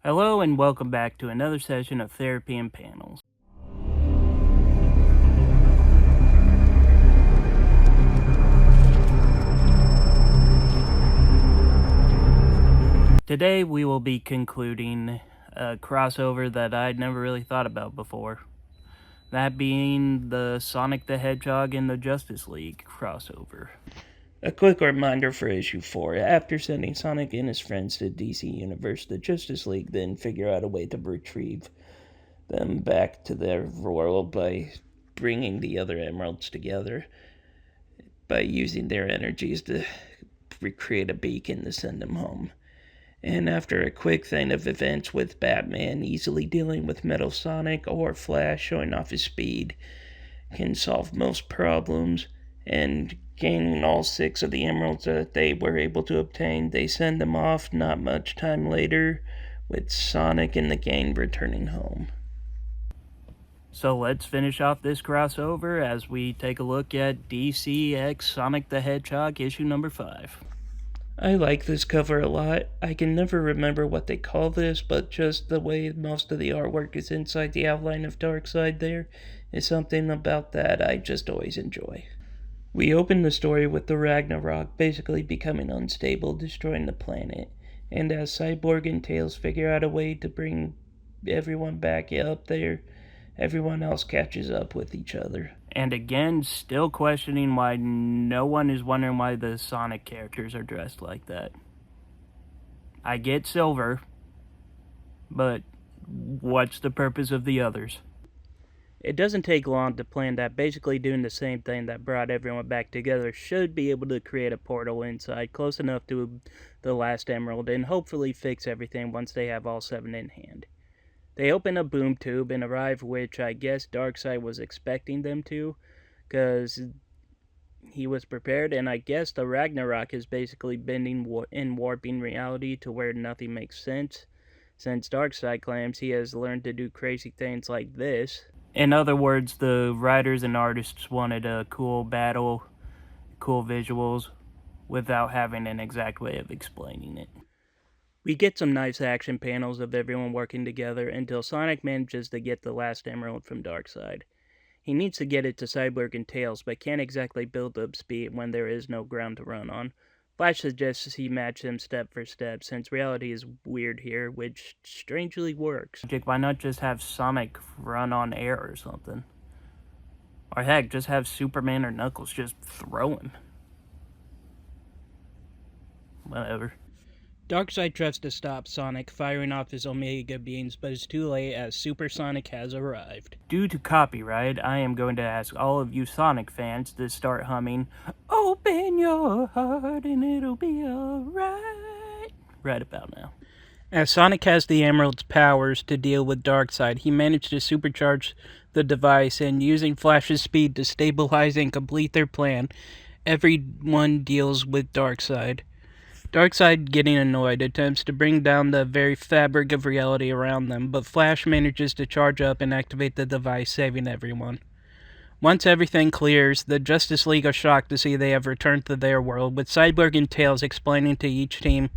Hello and welcome back to another session of Therapy and Panels. Today we will be concluding a crossover that I'd never really thought about before. That being the Sonic the Hedgehog and the Justice League crossover. A quick reminder for issue 4. After sending Sonic and his friends to DC Universe, the Justice League then figure out a way to retrieve them back to their world by bringing the other emeralds together by using their energies to recreate a beacon to send them home. And after a quick thing of events with Batman easily dealing with Metal Sonic or Flash showing off his speed, can solve most problems, and gaining all 6 of the emeralds that they were able to obtain, they send them off not much time later, with Sonic and the gang returning home. So let's finish off this crossover as we take a look at DC X Sonic the Hedgehog issue number 5. I like this cover a lot. I can never remember what they call this, but just the way most of the artwork is inside the outline of Darkseid there is something about that I just always enjoy. We open the story with the Ragnarok basically becoming unstable, destroying the planet, and as Cyborg and Tails figure out a way to bring everyone back up there, everyone else catches up with each other. And again, still questioning why no one is wondering why the Sonic characters are dressed like that. I get Silver, but what's the purpose of the others? It doesn't take long to plan that basically doing the same thing that brought everyone back together should be able to create a portal inside close enough to the last emerald and hopefully fix everything once they have all 7 in hand. They open a boom tube and arrive, which I guess Darkseid was expecting them to, because he was prepared, and I guess the Ragnarok is basically bending and warping reality to where nothing makes sense, since Darkseid claims he has learned to do crazy things like this. In other words, the writers and artists wanted a cool battle, cool visuals, without having an exact way of explaining it. We get some nice action panels of everyone working together until Sonic manages to get the last emerald from Darkseid. He needs to get it to Cyborg and Tails, but can't exactly build up speed when there is no ground to run on. Flash suggests he match them step for step, since reality is weird here, which strangely works. Why not just have Sonic run on air or something? Or heck, just have Superman or Knuckles just throw him. Whatever. Darkseid tries to stop Sonic firing off his Omega beams, but it's too late as Super Sonic has arrived. Due to copyright, I am going to ask all of you Sonic fans to start humming, "Open your heart and it'll be alright," right about now. As Sonic has the Emerald's powers to deal with Darkseid, he managed to supercharge the device, and using Flash's speed to stabilize and complete their plan, everyone deals with Darkseid. Darkseid, getting annoyed, attempts to bring down the very fabric of reality around them, but Flash manages to charge up and activate the device, saving everyone. Once everything clears, the Justice League are shocked to see they have returned to their world, with Cyborg and Tails explaining to each team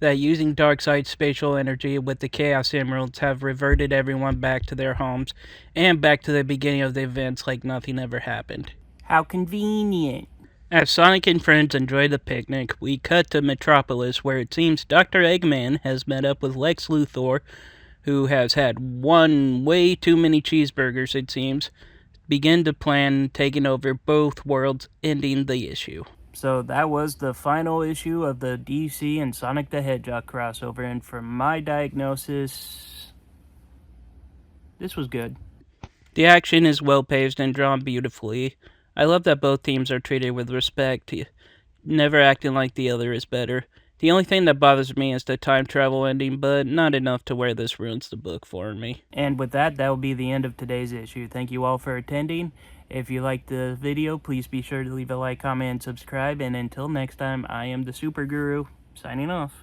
that using Darkseid's spatial energy with the Chaos Emeralds have reverted everyone back to their homes and back to the beginning of the events like nothing ever happened. How convenient. As Sonic and friends enjoy the picnic, we cut to Metropolis, where it seems Dr. Eggman has met up with Lex Luthor, who has had one way too many cheeseburgers, it seems, begin to plan taking over both worlds, ending the issue. So that was the final issue of the DC and Sonic the Hedgehog crossover, and from my diagnosis, this was good. The action is well paced and drawn beautifully. I love that both teams are treated with respect, never acting like the other is better. The only thing that bothers me is the time travel ending, but not enough to where this ruins the book for me. And with that will be the end of today's issue. Thank you all for attending. If you liked the video, please be sure to leave a like, comment, and subscribe. And until next time, I am the Super Guru, signing off.